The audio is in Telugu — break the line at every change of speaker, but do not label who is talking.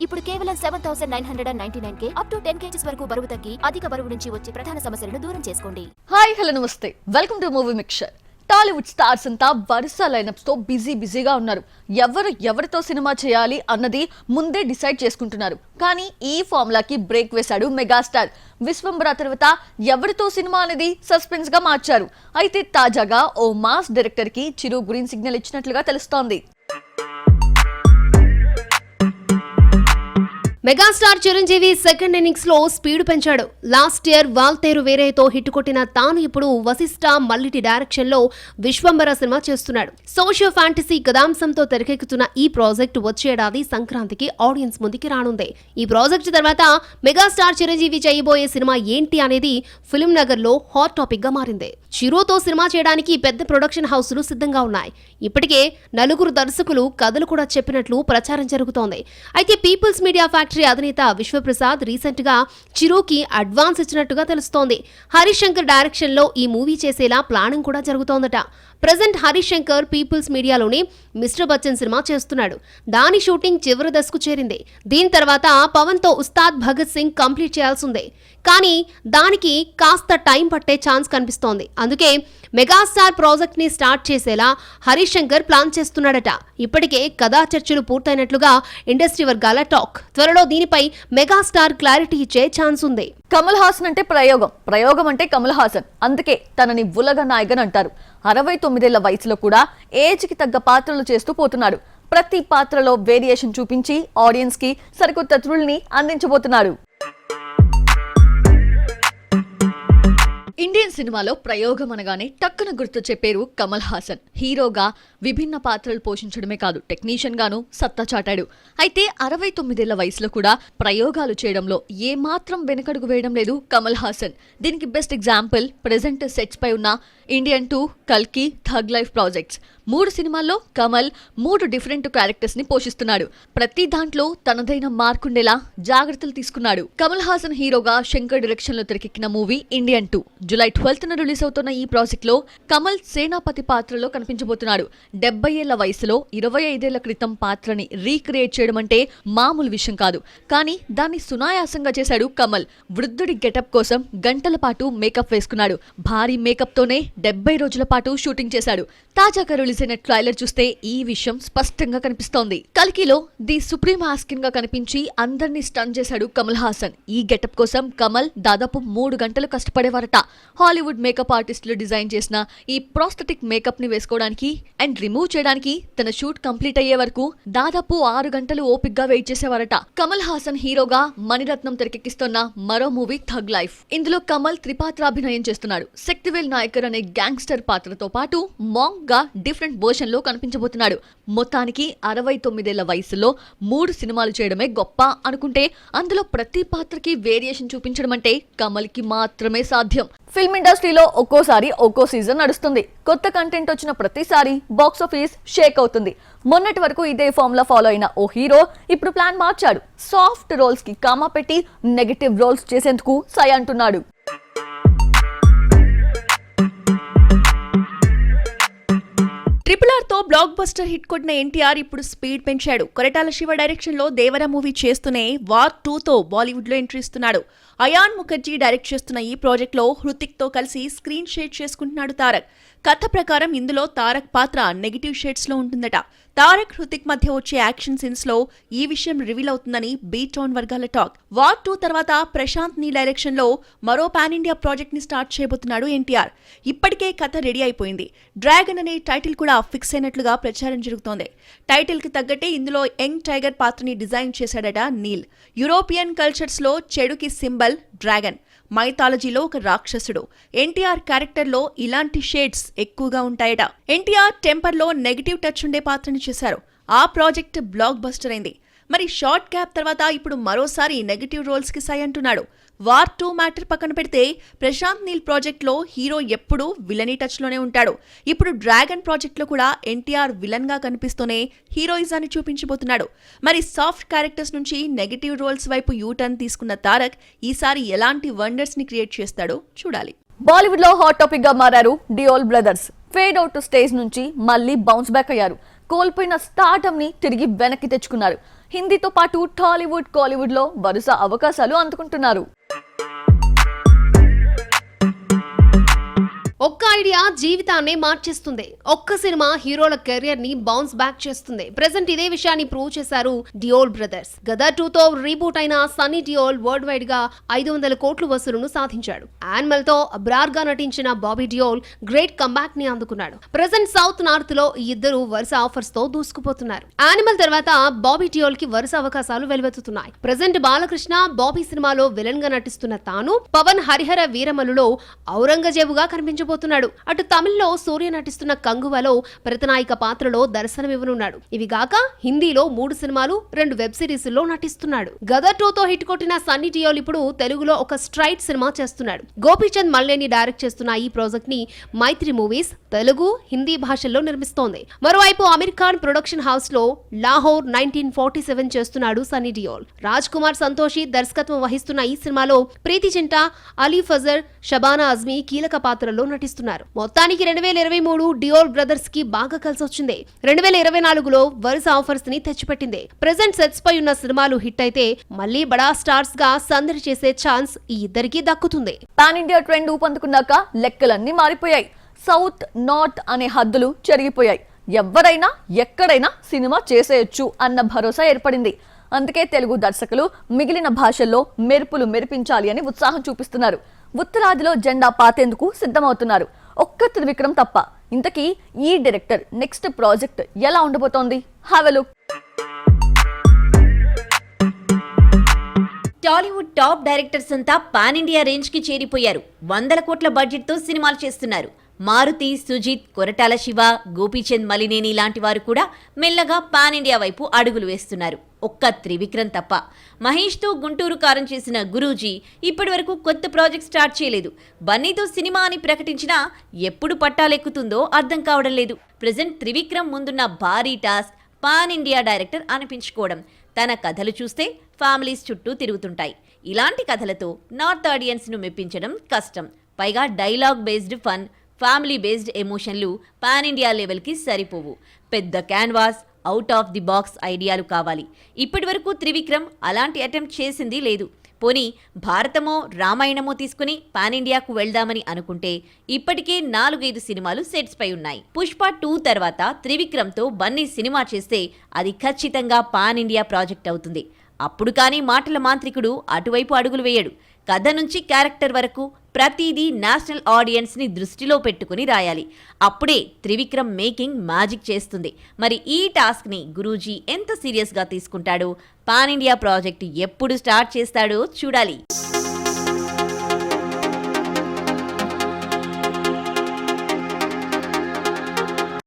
ఇప్పుడు కేవలం 7,999 అప్ టు 10 kgs వరకు బరువు తగ్గి అధిక బరువు నుంచి వచ్చే ప్రధాన సమస్యలను దూరం చేసుకోండి.
హాయ్ హలో నమస్తే, welcome to movie mixture. Tollywood stars అంతా వరుస లైనప్స్ తో బిజీగా ఉన్నారు. ఎవరితో సినిమా చేయాలి అన్నది ముందే డిసైడ్ చేసుకుంటున్నారు. కానీ ఈ ఫార్ములాకి బ్రేక్ వేశాడు మెగాస్టార్. విశ్వంబర తర్వాత ఎవరితో సినిమా అనేది సస్పెన్స్ గా మార్చారు. అయితే తాజాగా ఓ మాస్ డైరెక్టర్ కి చిరు గ్రీన్ సిగ్నల్ ఇచ్చినట్లుగా తెలుస్తోంది.
మెగాస్టార్ చిరంజీవి సెకండ్ ఇన్నింగ్స్ లో స్పీడ్ పెంచాడు. లాస్ట్ ఇయర్ వాల్తేరు వేరేతో హిట్ కొట్టిన తాను ఇప్పుడు వశిష్ఠ మల్లిటి డైరెక్షన్ లో విశ్వంబర సినిమా చేస్తున్నాడు. సోషియో ఫ్యాంటసీ కథాంశంతో తెరకెక్కుతున్న ఈ ప్రాజెక్ట్ వచ్చే ఏడాది సంక్రాంతికి ఆడియన్స్ ముందుకి రానుంది. ఈ ప్రాజెక్ట్ తర్వాత మెగాస్టార్ చిరంజీవి చేయబోయే సినిమా ఏంటి అనేది ఫిల్మ్ నగర్ లో హాట్ టాపిక్ గా మారింది. చిరుతో సినిమా చేయడానికి పెద్ద ప్రొడక్షన్ హౌస్లు సిద్ధంగా ఉన్నాయి. ఇప్పటికే నలుగురు దర్శకులు కథలు కూడా చెప్పినట్లు ప్రచారం జరుగుతోంది. అయితే పీపుల్స్ మీడియా ఫ్యాక్టరీ అధినేత విశ్వప్రసాద్ రీసెంట్ గా చిరుకి అడ్వాన్స్ ఇచ్చినట్టుగా తెలుస్తోంది. హరీష్ శంకర్ డైరెక్షన్ లో ఈ మూవీ చేసేలా ప్లానింగ్ కూడా జరుగుతోందట. ప్రజెంట్ హరీష్ శంకర్ పీపుల్స్ మీడియాలోని మిస్టర్ బచ్చన్ సినిమా చేస్తున్నాడు. దాని షూటింగ్ చివరి దశకు చేరింది. దీని తర్వాత పవన్ తో ఉస్తాద్ భగత్ సింగ్ కంప్లీట్ చేయాల్సిందే. కానీ దానికి కాస్త టైం పట్టే ఛాన్స్ కనిపిస్తోంది. అందుకే మెగాస్టార్ ప్రాజెక్ట్ ని స్టార్ట్ చేసేలా హరీష్ శంకర్ ప్లాన్ చేస్తున్నాడట. ఇప్పటికే కథా చర్చలు పూర్తయినట్లుగా ఇండస్ట్రీ వర్గాల టాక్. త్వరలో దీనిపై మెగాస్టార్ క్లారిటీ ఇచ్చే ఛాన్స్ ఉంది.
కమల్ హాసన్ అంటే ప్రయోగం అంటే కమల్ హాసన్. అందుకే తనని ఉలగ నాయకన్ అంటారు. 69 వయసులో కూడా ఏజ్ కి తగ్గ పాత్రలు చేస్తూ పోతున్నాడు. ప్రతి పాత్రలో వేరియేషన్ చూపించి ఆడియన్స్ కి సరికొత్త థ్రిల్ ని అందించబోతున్నాడు. ఇండియన్ సినిమాలో ప్రయోగం అనగానే టక్కున గుర్తొచ్చే పేరు కమల్ హాసన్. హీరోగా విభిన్న పాత్రలు పోషించడమే కాదు, టెక్నీషియన్ గాను సత్తా చాటాడు. అయితే 69 వయసులో కూడా ప్రయోగాలు చేయడంలో ఏమాత్రం వెనకడుగు వేయడం లేదు కమల్ హాసన్. దీనికి బెస్ట్ ఎగ్జాంపుల్ ప్రెజెంట్ సెట్స్ పై ఉన్న ఇండియన్ 2, కల్కి, థగ్ లైఫ్ ప్రాజెక్ట్స్. 3 సినిమాల్లో కమల్ 3 డిఫరెంట్ క్యారెక్టర్స్ ని పోషిస్తున్నాడు. ప్రతి దాంట్లో తనదైన మార్కుండేలా జాగ్రత్తలు తీసుకున్నాడు. కమల్ హాసన్ హీరోగా శంకర్ డైరెక్షన్ లో తెరకెక్కిన మూవీ ఇండియన్ 2 జూలై 12న రిలీజ్ అవుతున్న ఈ ప్రాజెక్ట్ లో కమల్ సేనాపతి పాత్రలో కనిపించబోతున్నాడు. 70 ఏళ్ల వయసులో 25 ఏళ్ల క్రితం పాత్రని రీక్రియేట్ చేయడం అంటే మామూలు విషయం కాదు. కానీ దాన్ని సునాయాసంగా చేశాడు కమల్. వృద్ధుడి గెటప్ కోసం గంటల పాటు మేకప్ వేసుకున్నాడు. భారీ మేకప్ తోనే 70 రోజుల పాటు షూటింగ్ చేశాడు. తాజాగా రిలీజ్ అయిన ట్రైలర్ చూస్తే ఈ విషయం స్పష్టంగా కనిపిస్తోంది. కల్కిలో ది సుప్రీం ఆస్కిన్ గా కనిపించి అందరినీ స్టన్ చేశాడు కమల్ హాసన్. ఈ గెటప్ కోసం కమల్ దాదాపు 3 గంటలు కష్టపడేవారట. హాలీవుడ్ మేకప్ ఆర్టిస్టులు డిజైన్ చేసిన ఈ ప్రోస్థెటిక్ మేకప్ ని వేసుకోవడానికి అండ్ రిమూవ్ చేయడానికి తన షూట్ కంప్లీట్ అయ్యే వరకు దాదాపు 6 గంటలు ఓపిక్ గా వెయిట్ చేసేవారట. కమల్ హాసన్ హీరోగా మణిరత్నం తెరకెక్కిస్తున్న మరో మూవీ థగ్ లైఫ్. ఇందులో కమల్ త్రిపాత్రాభినయం చేస్తున్నాడు. శక్తివేల్ నాయకర్ అనే గ్యాంగ్స్టర్ పాత్రతో పాటు మాంగ్ గా డిఫరెంట్ వర్షన్ లో కనిపించబోతున్నాడు. మొత్తానికి 69 ఏళ్ల వయసులో 3 సినిమాలు చేయడమే గొప్ప అనుకుంటే అందులో ప్రతి పాత్రకి వేరియేషన్ చూపించడం అంటే కమల్ కి మాత్రమే సాధ్యం. ఫిల్మ్ ఇండస్ట్రీలో ఒక్కోసారి ఒక్కో సీజన్ నడుస్తుంది. కొత్త కంటెంట్ వచ్చిన ప్రతిసారి బాక్స్ ఆఫీస్ షేక్ అవుతుంది. మొన్నటి వరకు ఇదే ఫార్ములా ఫాలో అయిన ఓ హీరో ఇప్పుడు ప్లాన్ మార్చాడు. సాఫ్ట్ రోల్స్ కి కామా పెట్టి నెగటివ్ రోల్స్ చేసేందుకు సై అంటున్నాడు.
RRR తో బ్లాక్ బస్టర్ హిట్ కొట్టిన ఎన్టీఆర్ ఇప్పుడు స్పీడ్ పెంచాడు. కొరటాల శివ డైరెక్షన్ లో దేవర మూవీ చేస్తూనే వార్ 2 తో బాలీవుడ్ లో ఎంట్రీ ఇస్తున్నాడు. అయాన్ ముఖర్జీ డైరెక్ట్ చేస్తున్న ఈ ప్రాజెక్ట్ లో హృతిక్ తో కలిసి స్క్రీన్ షేర్ చేసుకుంటున్నాడు తారక్. కథ ప్రకారం ఇందులో తారక్ పాత్ర నెగిటివ్ షేడ్స్ లో ఉంటుందట. తారక్ హృతిక్ మధ్య వచ్చే యాక్షన్ సీన్స్ లో ఈ విషయం రివీల్ అవుతుందని బీటౌన్ వర్గాల టాక్. వార్ 2 తర్వాత ప్రశాంత్ నీ డైరెక్షన్ లో మరో పాన్ ఇండియా ప్రాజెక్ట్ ని స్టార్ట్ చేయబోతున్నాడు ఎన్టీఆర్. ఇప్పటికే కథ రెడీ అయిపోయింది. డ్రాగన్ అనే టైటిల్ కూడా ఫిక్స్ అయినట్లుగా ప్రచారం జరుగుతోంది. టైటిల్ కి తగ్గట్టే ఇందులో యంగ్ టైగర్ పాత్రని డిజైన్ చేశాడట నీల్. యూరోపియన్ కల్చర్స్ లో చెడుకి సింబల్ డ్రాగన్, మైథాలజీలో ఒక రాక్షసుడు. ఎన్టీఆర్ క్యారెక్టర్ లో ఇలాంటి షేడ్స్ ఎక్కువగా ఉంటాయట. ఎన్టీఆర్ టెంపర్ లో నెగిటివ్ టచ్ ఉండే పాత్రని చేశారు. ఆ ప్రాజెక్ట్ బ్లాక్ బస్టర్ అయింది. మరి షార్ట్ గ్యాప్ తర్వాత ఇప్పుడు మరోసారి నెగిటివ్ రోల్స్ కి సై అంటున్నాడు. వార్ 2 మ్యాటర్ పక్కన పెడితే ప్రశాంత్ నీల్ ప్రాజెక్ట్ లో హీరో ఎప్పుడూ విలనీ టచ్ లోనే ఉంటాడు. ఇప్పుడు డ్రాగన్ ప్రాజెక్ట్ లో కూడా ఎన్టీఆర్ విలన్ గా కనిపిస్తూనే హీరోయిజాన్ని చూపించబోతున్నాడు. మరి సాఫ్ట్ క్యారెక్టర్స్ నుంచి నెగిటివ్ రోల్స్ వైపు యూటర్న్ తీసుకున్న తారక్ ఈసారి ఎలాంటి వండర్స్ ని క్రియేట్ చేస్తాడో చూడాలి.
బాలీవుడ్ లో హాట్ టాపిక్ గా మారారు Deol brothers. Fade out stage నుంచి మళ్ళీ బౌన్స్ బ్యాక్ అయ్యారు. కోల్పోయిన స్టార్డమ్ ని తిరిగి వెనక్కి తెచ్చుకున్నారు. హిందీతో పాటు టాలీవుడ్, కాలీవుడ్ లో వరుస అవకాశాలు అందుకుంటున్నారు.
ఒక్క ఐడియా జీవితాన్నే మార్చేస్తుంది. ఒక్క సినిమా హీరోల కెరియర్ ని బౌన్స్ బ్యాక్ చేస్తుంది. ప్రెసెంట్ ఇదే విషయాన్ని ప్రూవ్ చేశారు డియోల్ బ్రదర్స్. గదర్ 2 తో రీబూట్ అయిన సన్నీ డియోల్ వరల్డ్ వైడ్ గా 500 కోట్ల వసూలును సాధించాడు. యానిమల్ తో అబ్రార్ గా నటించిన బాబీ డియోల్ గ్రేట్ కంబ్యాక్ ని అందుకున్నాడు. ప్రెసెంట్ సౌత్ నార్త్ లో ఈ ఇద్దరు వరుస ఆఫర్స్ తో దూసుకుపోతున్నారు. యానిమల్ తర్వాత బాబీ డియోల్ కి వరుస అవకాశాలు వెలువెత్తుతున్నాయి. ప్రెసెంట్ బాలకృష్ణ బాబీ సినిమాలో విలన్ గా నటిస్తున్న తాను పవన్ హరిహర వీరమలులో ఔరంగజేబుగా కనిపించబోతున్నాడు. అటు తమిళ్లో సూర్య నటిస్తున్న కంగువలో ప్రతినాయక పాత్రలో దర్శనమివ్వనున్నాడు. ఇవి గాక హిందీలో 3 సినిమాలు, 2 వెబ్ సిరీస్ లో నటిస్తున్నాడు. గదర్ 2 తో హిట్ కొట్టిన సన్నీ డియోల్ ఇప్పుడు తెలుగులో ఒక స్ట్రైట్ సినిమా చేస్తున్నాడు. గోపీచంద్ మల్లేని డైరెక్ట్ చేస్తున్న ఈ ప్రాజెక్ట్ ని మైత్రి మూవీస్ తెలుగు, హిందీ భాషల్లో నిర్మిస్తోంది. మరోవైపు అమీర్ ఖాన్ ప్రొడక్షన్ హౌస్ లో లాహోర్ 1947 చేస్తున్నాడు సన్నీ డియోల్. రాజ్ కుమార్ సంతోషి దర్శకత్వం వహిస్తున్న ఈ సినిమాలో ప్రీతి జింటా, అలీ ఫజర్, షబానా అజ్మీ కీలక పాత్రలో నటిస్తున్నారు. మొత్తానికి 2023 డియోల్ బ్రదర్స్ కి బాగా కలిసొచ్చింది. 2024లో వరుస ఆఫర్స్ ని తెచ్చిపెట్టింది. ప్రెసెంట్ సెట్స్ పై ఉన్న సినిమాలు హిట్ అయితే మళ్లీ బడా స్టార్స్ గా సందడి చేసే ఛాన్స్ ఈ ఇద్దరికి దక్కుతుంది.
పాన్ ఇండియా ట్రెండ్ ఊపందుకున్నాక లెక్కలన్నీ మారిపోయాయి. సౌత్, నార్త్ అనే హద్దులు చెరిగిపోయాయి. ఎవరైనా ఎక్కడైనా సినిమా చేసేయొచ్చు అన్న భరోసా ఏర్పడింది. అందుకే తెలుగు దర్శకులు మిగిలిన భాషల్లో మెరుపులు మెరిపించాలి అని ఉత్సాహం చూపిస్తున్నారు. ఉత్తరాదిలో జెండా పాతేందుకు సిద్ధమవుతున్నారు. ఒక్క త్రివిక్రమ్ తప్ప. ఇంతకీ ఈ డైరెక్టర్ నెక్స్ట్ ప్రాజెక్ట్ ఎలా ఉండబోతోంది? Have a look.
Tollywood top directors అంతా పాన్ ఇండియా రేంజ్ కి చేరిపోయారు. 100 కోట్ల బడ్జెట్ తో సినిమాలు చేస్తున్నారు. మారుతి, సుజిత్, కొరటాల శివ, గోపీచంద్ మలినేని లాంటి వారు కూడా మెల్లగా పాన్ ఇండియా వైపు అడుగులు వేస్తున్నారు. ఒక్క త్రివిక్రమ్ తప్ప. మహేష్తో గుంటూరు కారం చేసిన గురూజీ ఇప్పటి వరకు కొత్త ప్రాజెక్ట్ స్టార్ట్ చేయలేదు. బన్నీతో సినిమా అని ప్రకటించినా ఎప్పుడు పట్టాలెక్కుతుందో అర్థం కావడం లేదు. ప్రెజెంట్ త్రివిక్రమ్ ముందున్న భారీ టాస్క్ పాన్ ఇండియా డైరెక్టర్ అనిపించుకోవడం. తన కథలు చూస్తే ఫ్యామిలీస్ చుట్టూ తిరుగుతుంటాయి. ఇలాంటి కథలతో నార్త్ ఆడియన్స్ ను మెప్పించడం కష్టం. పైగా dialogue based fun, family based ఎమోషన్లు పాన్ ఇండియా లెవెల్కి సరిపోవు. పెద్ద canvas, out of the box ఐడియాలు కావాలి. ఇప్పటి వరకు త్రివిక్రమ్ అలాంటి అటెంప్ట్ చేసింది లేదు. పోనీ భారతమో రామాయణమో తీసుకుని పాన్ ఇండియాకు వెళ్దామని అనుకుంటే ఇప్పటికే 4-5 సినిమాలు సెట్స్ పై ఉన్నాయి. పుష్ప 2 తర్వాత త్రివిక్రమ్తో బన్నీ సినిమా చేస్తే అది ఖచ్చితంగా పాన్ ఇండియా ప్రాజెక్ట్ అవుతుంది. అప్పుడు కానీ మాటల మాంత్రికుడు అటువైపు అడుగులు వేయడు. కథ నుంచి క్యారెక్టర్ వరకు ప్రతిదీ నేషనల్ ఆడియన్స్ ని దృష్టిలో పెట్టుకుని రాయాలి. అప్పుడే త్రివిక్రమ్ మేకింగ్ మ్యాజిక్ చేస్తుంది. మరి ఈ టాస్క్ ని గురూజీ ఎంత సీరియస్ గా తీసుకుంటాడో, పాన్ ఇండియా ప్రాజెక్ట్ ఎప్పుడు స్టార్ట్ చేస్తాడో చూడాలి.